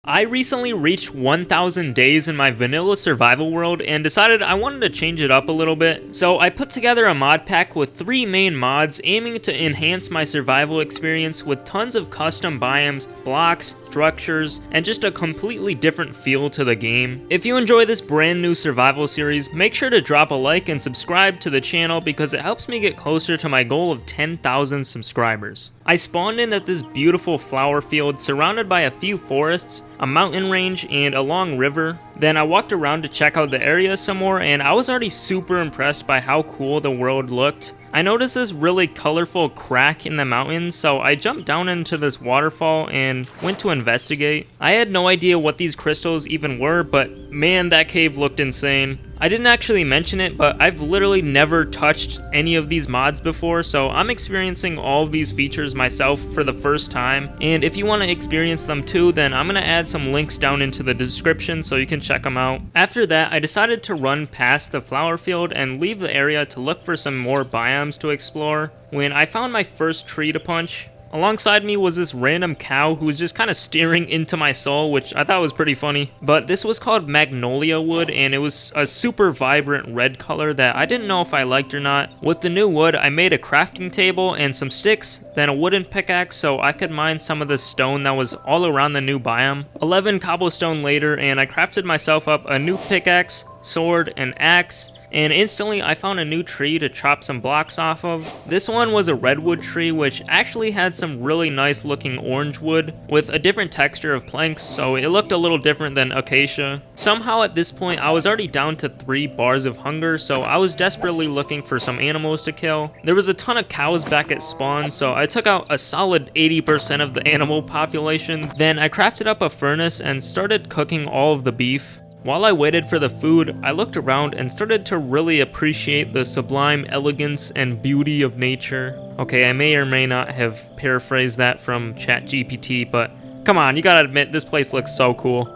I recently reached 1,000 days in my vanilla survival world and decided I wanted to change it up a little bit. So I put together a mod pack with 3 main mods aiming to enhance my survival experience with tons of custom biomes, blocks, structures, and just a completely different feel to the game. If you enjoy this brand new survival series, make sure to drop a like and subscribe to the channel because it helps me get closer to my goal of 10,000 subscribers. I spawned in at this beautiful flower field surrounded by a few forests, a mountain range, and a long river. Then I walked around to check out the area some more, and I was already super impressed by how cool the world looked. I noticed this really colorful crack in the mountains, so I jumped down into this waterfall and went to investigate. I had no idea what these crystals even were, but man, that cave looked insane. I didn't actually mention it, but I've literally never touched any of these mods before, so I'm experiencing all of these features myself for the first time. And if you want to experience them too, then I'm going to add some links down into the description so you can check them out. After that, I decided to run past the flower field and leave the area to look for some more biomes to explore, when I found my first tree to punch. Alongside me was this random cow who was just kind of staring into my soul, which I thought was pretty funny. But this was called magnolia wood, and it was a super vibrant red color that I didn't know if I liked or not. With the new wood, I made a crafting table and some sticks, then a wooden pickaxe so I could mine some of the stone that was all around the new biome. 11 cobblestone later, and I crafted myself up a new pickaxe, sword, and axe. And instantly I found a new tree to chop some blocks off of. This one was a redwood tree which actually had some really nice looking orange wood with a different texture of planks, so it looked a little different than acacia. Somehow at this point I was already down to 3 bars of hunger, so I was desperately looking for some animals to kill. There was a ton of cows back at spawn, so I took out a solid 80% of the animal population. Then I crafted up a furnace and started cooking all of the beef. While I waited for the food, I looked around and started to really appreciate the sublime elegance and beauty of nature. Okay, I may or may not have paraphrased that from ChatGPT, but come on, you gotta admit, this place looks so cool.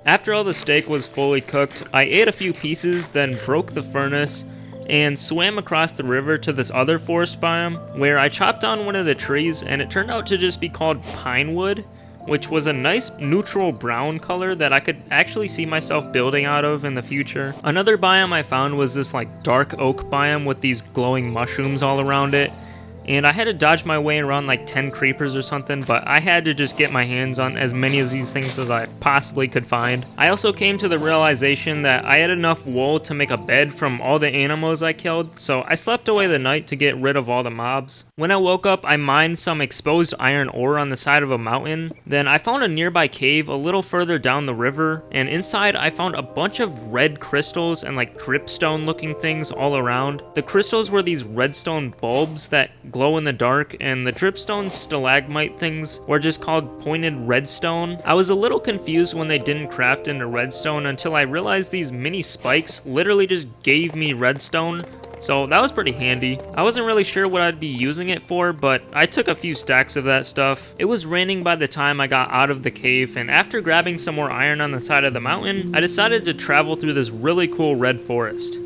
After all the steak was fully cooked, I ate a few pieces, then broke the furnace, and swam across the river to this other forest biome, where I chopped down one of the trees, and it turned out to just be called pine wood, which was a nice neutral brown color that I could actually see myself building out of in the future. Another biome I found was this like dark oak biome with these glowing mushrooms all around it. And I had to dodge my way around like 10 creepers or something, but I had to just get my hands on as many of these things as I possibly could find. I also came to the realization that I had enough wool to make a bed from all the animals I killed, so I slept away the night to get rid of all the mobs. When I woke up, I mined some exposed iron ore on the side of a mountain. Then I found a nearby cave a little further down the river, and inside I found a bunch of red crystals and like dripstone looking things all around. The crystals were these redstone bulbs that glow in the dark, and the dripstone stalagmite things were just called pointed redstone. I was a little confused when they didn't craft into redstone until I realized these mini spikes literally just gave me redstone. So that was pretty handy. I wasn't really sure what I'd be using it for, but I took a few stacks of that stuff. It was raining by the time I got out of the cave, and after grabbing some more iron on the side of the mountain, I decided to travel through this really cool red forest.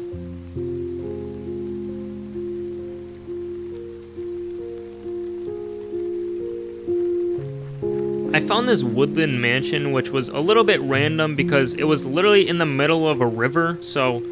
I found this woodland mansion, which was a little bit random because it was literally in the middle of a river, so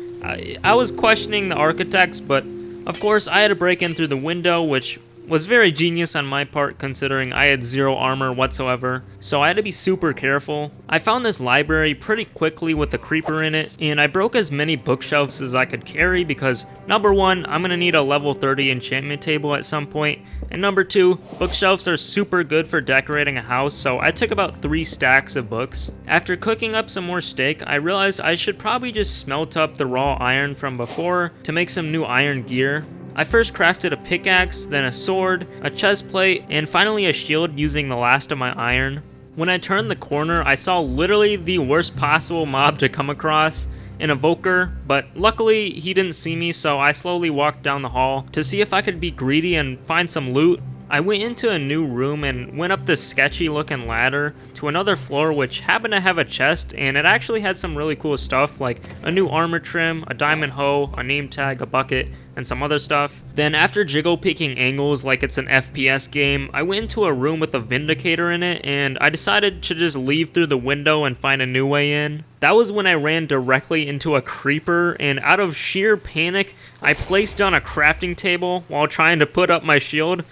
I was questioning the architects, but of course I had to break in through the window, which was very genius on my part considering I had 0 armor whatsoever, so I had to be super careful. I found this library pretty quickly with a creeper in it, and I broke as many bookshelves as I could carry because number 1, I'm gonna need a level 30 enchantment table at some point, and number 2, bookshelves are super good for decorating a house, so I took about 3 stacks of books. After cooking up some more steak, I realized I should probably just smelt up the raw iron from before to make some new iron gear. I first crafted a pickaxe, then a sword, a chest plate, and finally a shield using the last of my iron. When I turned the corner, I saw literally the worst possible mob to come across, an evoker, but luckily he didn't see me, so I slowly walked down the hall to see if I could be greedy and find some loot. I went into a new room and went up this sketchy looking ladder to another floor which happened to have a chest, and it actually had some really cool stuff like a new armor trim, a diamond hoe, a name tag, a bucket, and some other stuff. Then after jiggle peeking angles like it's an FPS game, I went into a room with a vindicator in it, and I decided to just leave through the window and find a new way in. That was when I ran directly into a creeper, and out of sheer panic, I placed down a crafting table while trying to put up my shield.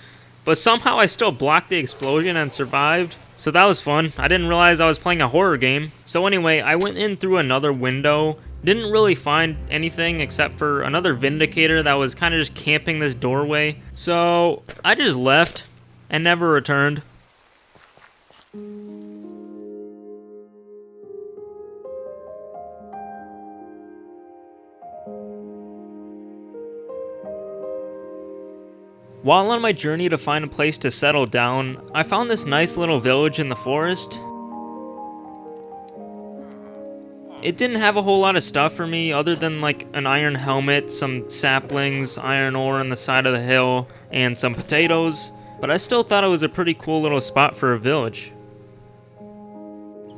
But somehow I still blocked the explosion and survived, so that was fun. I didn't realize I was playing a horror game. So anyway, I went in through another window, didn't really find anything except for another vindicator that was kind of just camping this doorway. So I just left and never returned. While on my journey to find a place to settle down, I found this nice little village in the forest. It didn't have a whole lot of stuff for me other than like an iron helmet, some saplings, iron ore on the side of the hill, and some potatoes, but I still thought it was a pretty cool little spot for a village.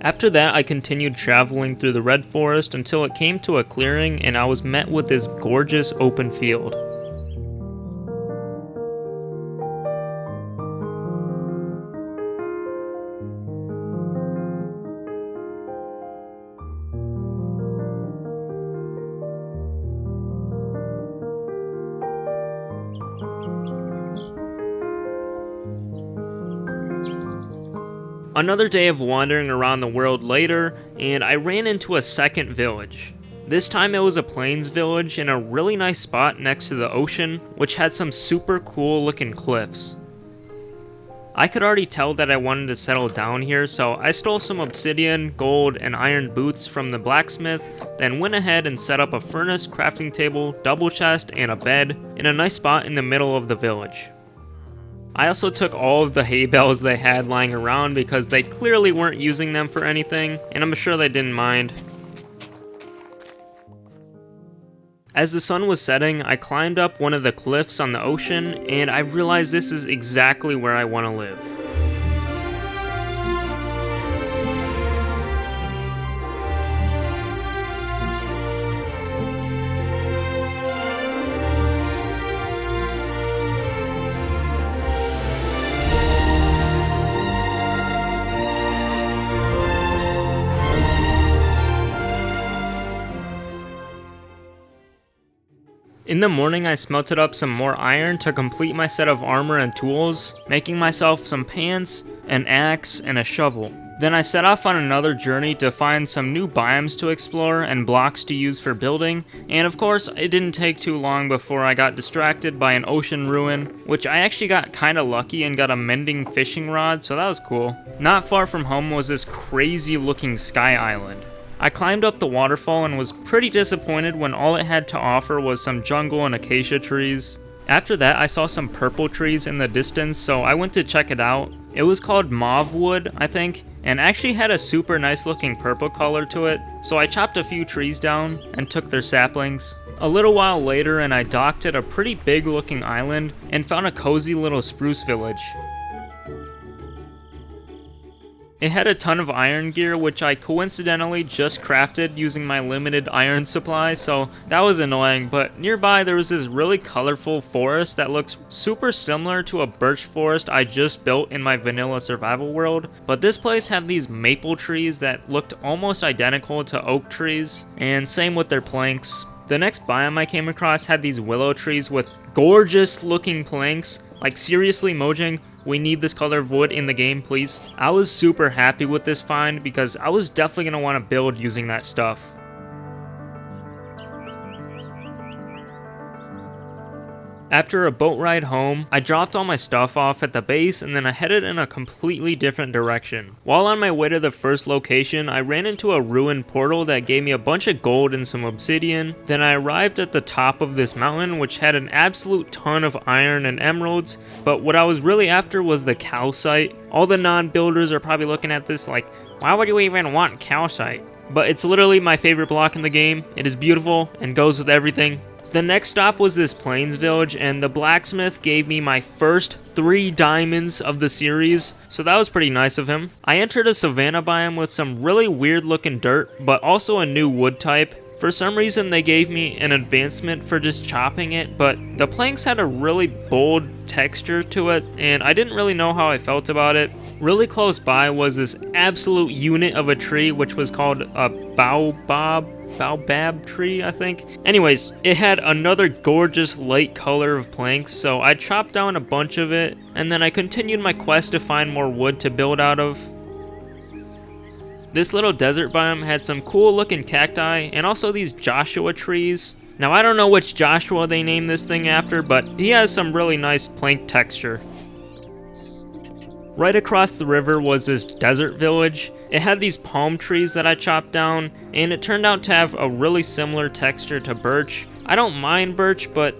After that, I continued traveling through the red forest until it came to a clearing and I was met with this gorgeous open field. Another day of wandering around the world later, and I ran into a second village. This time it was a plains village in a really nice spot next to the ocean, which had some super cool looking cliffs. I could already tell that I wanted to settle down here, so I stole some obsidian, gold, and iron boots from the blacksmith, then went ahead and set up a furnace, crafting table, double chest, and a bed in a nice spot in the middle of the village. I also took all of the hay bales they had lying around because they clearly weren't using them for anything, and I'm sure they didn't mind. As the sun was setting, I climbed up one of the cliffs on the ocean, and I realized this is exactly where I want to live. In the morning, I smelted up some more iron to complete my set of armor and tools, making myself some pants, an axe, and a shovel. Then I set off on another journey to find some new biomes to explore and blocks to use for building, and of course, it didn't take too long before I got distracted by an ocean ruin, which I actually got kinda lucky and got a mending fishing rod, so that was cool. Not far from home was this crazy looking sky island. I climbed up the waterfall and was pretty disappointed when all it had to offer was some jungle and acacia trees. After that, I saw some purple trees in the distance, so I went to check it out. It was called mauve wood, I think, and actually had a super nice looking purple color to it, so I chopped a few trees down and took their saplings. A little while later, and I docked at a pretty big looking island and found a cozy little spruce village. It had a ton of iron gear, which I coincidentally just crafted using my limited iron supply, so that was annoying, but nearby there was this really colorful forest that looks super similar to a birch forest I just built in my vanilla survival world, but this place had these maple trees that looked almost identical to oak trees, and same with their planks. The next biome I came across had these willow trees with gorgeous looking planks. Like seriously, Mojang, we need this color of wood in the game, please. I was super happy with this find because I was definitely going to want to build using that stuff. After a boat ride home, I dropped all my stuff off at the base and then I headed in a completely different direction. While on my way to the first location, I ran into a ruined portal that gave me a bunch of gold and some obsidian. Then I arrived at the top of this mountain, which had an absolute ton of iron and emeralds, but what I was really after was the calcite. All the non-builders are probably looking at this like, why would you even want calcite? But it's literally my favorite block in the game. It is beautiful and goes with everything. The next stop was this plains village, and the blacksmith gave me my first 3 diamonds of the series, so that was pretty nice of him. I entered a savanna biome with some really weird looking dirt, but also a new wood type. For some reason they gave me an advancement for just chopping it, but the planks had a really bold texture to it, and I didn't really know how I felt about it. Really close by was this absolute unit of a tree, which was called a baobab tree, I think. Anyways, it had another gorgeous light color of planks, so I chopped down a bunch of it, and then I continued my quest to find more wood to build out of. This little desert biome had some cool looking cacti, and also these Joshua trees. Now I don't know which Joshua they named this thing after, but he has some really nice plank texture. Right across the river was this desert village. It had these palm trees that I chopped down, and it turned out to have a really similar texture to birch. I don't mind birch, but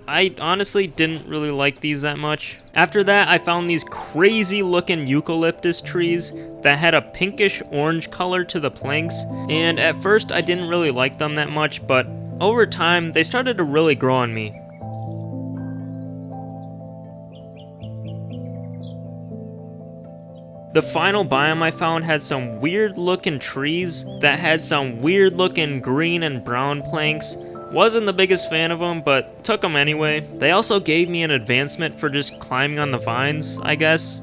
I honestly didn't really like these that much. After that, I found these crazy looking eucalyptus trees that had a pinkish orange color to the planks, and at first I didn't really like them that much, but over time they started to really grow on me. The final biome I found had some weird looking trees that had some weird looking green and brown planks. Wasn't the biggest fan of them, but took them anyway. They also gave me an advancement for just climbing on the vines, I guess.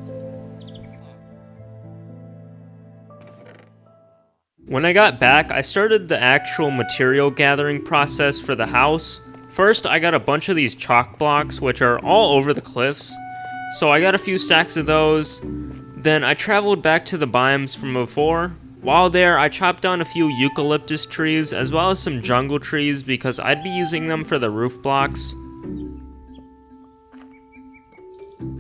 When I got back, I started the actual material gathering process for the house. First, I got a bunch of these chalk blocks, which are all over the cliffs. So I got a few stacks of those. Then I traveled back to the biomes from before. While there, I chopped down a few eucalyptus trees as well as some jungle trees because I'd be using them for the roof blocks.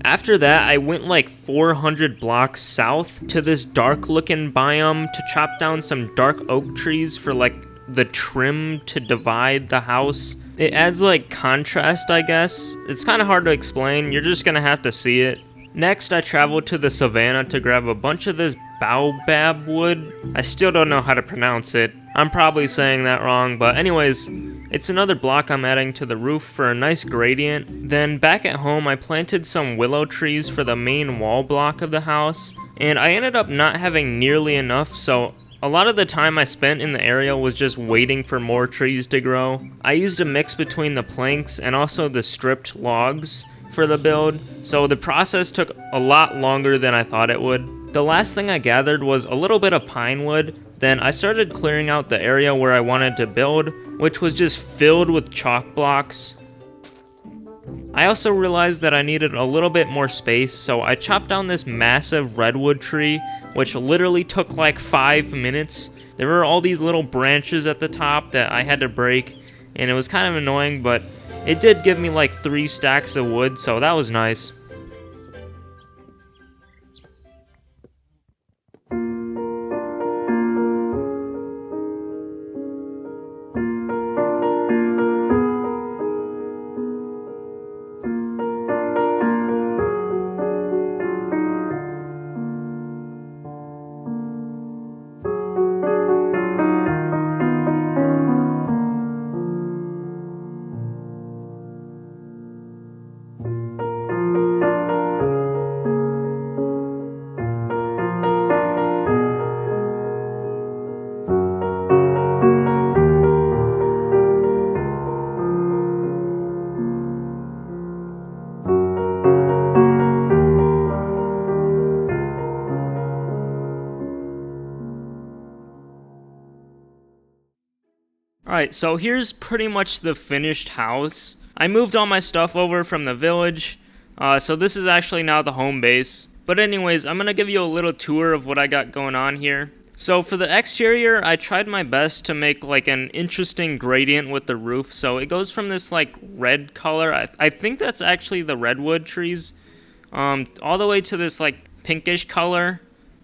After that, I went like 400 blocks south to this dark looking biome to chop down some dark oak trees for like the trim to divide the house. It adds like contrast, I guess. It's kind of hard to explain, you're just gonna have to see it. Next, I traveled to the savannah to grab a bunch of this baobab wood. I still don't know how to pronounce it. I'm probably saying that wrong, but anyways, it's another block I'm adding to the roof for a nice gradient. Then back at home, I planted some willow trees for the main wall block of the house, and I ended up not having nearly enough, so a lot of the time I spent in the area was just waiting for more trees to grow. I used a mix between the planks and also the stripped logs for the build, so the process took a lot longer than I thought it would. The last thing I gathered was a little bit of pine wood. Then I started clearing out the area where I wanted to build, which was just filled with chalk blocks. I also realized that I needed a little bit more space, so I chopped down this massive redwood tree, which literally took like 5 minutes. There were all these little branches at the top that I had to break, and it was kind of annoying, but it did give me like 3 stacks of wood, so that was nice. Alright, so here's pretty much the finished house. I moved all my stuff over from the village, so this is actually now the home base. But anyways, I'm going to give you a little tour of what I got going on here. So for the exterior, I tried my best to make like an interesting gradient with the roof. So it goes from this like red color, I think that's actually the redwood trees, all the way to this like pinkish color.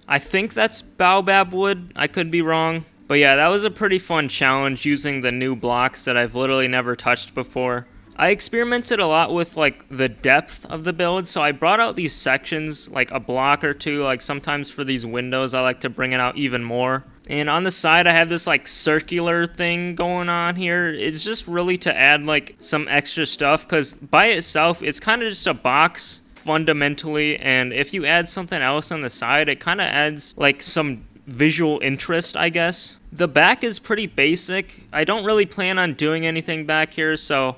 I think that's baobab wood, I could be wrong. But yeah, that was a pretty fun challenge using the new blocks that I've literally never touched before. I experimented a lot with like the depth of the build, so I brought out these sections like a block or two, like sometimes for these windows I like to bring it out even more. And on the side, I have this like circular thing going on here. It's just really to add like some extra stuff, because by itself, it's kind of just a box fundamentally. And if you add something else on the side, it kind of adds like some visual interest, I guess. The back is pretty basic. I don't really plan on doing anything back here, so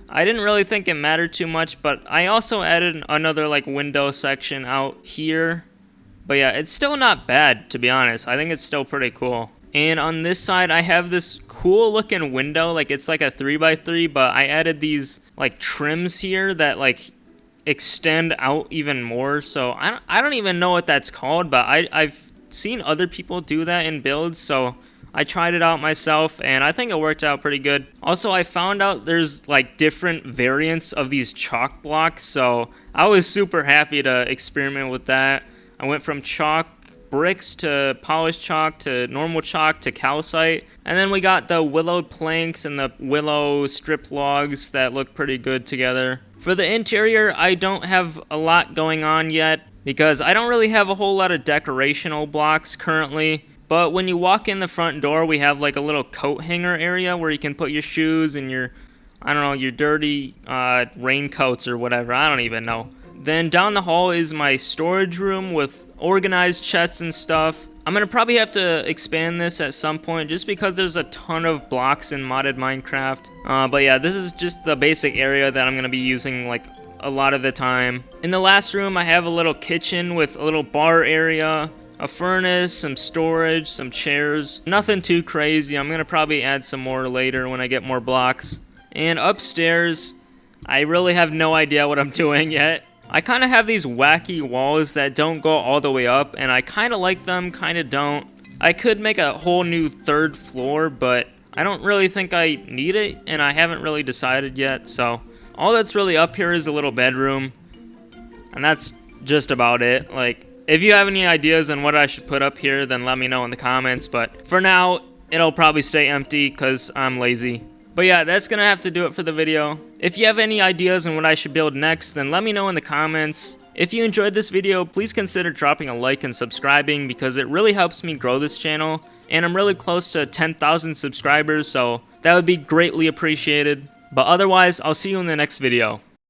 I didn't really think it mattered too much. But I also added another like window section out here. But yeah, it's still not bad, to be honest. I think it's still pretty cool. And on this side, I have this cool looking window. Like, it's like a 3x3, but I added these like trims here that like extend out even more. So I don't even know what that's called, but I've seen other people do that in builds. So I tried it out myself, and I think it worked out pretty good. Also, I found out there's like different variants of these chalk blocks. So I was super happy to experiment with that. I went from chalk bricks to polished chalk to normal chalk to calcite. And then we got the willow planks and the willow strip logs that look pretty good together. For the interior, I don't have a lot going on yet because I don't really have a whole lot of decorational blocks currently. But when you walk in the front door, we have like a little coat hanger area where you can put your shoes and your, I don't know, your dirty raincoats or whatever. I don't even know. Then down the hall is my storage room with organized chests and stuff. I'm going to probably have to expand this at some point just because there's a ton of blocks in modded Minecraft. But yeah, this is just the basic area that I'm going to be using like a lot of the time. In the last room, I have a little kitchen with a little bar area, a furnace, some storage, some chairs. Nothing too crazy. I'm going to probably add some more later when I get more blocks. And upstairs, I really have no idea what I'm doing yet. I kind of have these wacky walls that don't go all the way up, and I kind of like them, kind of don't. I could make a whole new third floor, but I don't really think I need it, and I haven't really decided yet. So all that's really up here is a little bedroom, and that's just about it. Like, if you have any ideas on what I should put up here, then let me know in the comments. But for now, it'll probably stay empty because I'm lazy. But yeah, that's going to have to do it for the video. If you have any ideas on what I should build next, then let me know in the comments. If you enjoyed this video, please consider dropping a like and subscribing because it really helps me grow this channel. And I'm really close to 10,000 subscribers, so that would be greatly appreciated. But otherwise, I'll see you in the next video.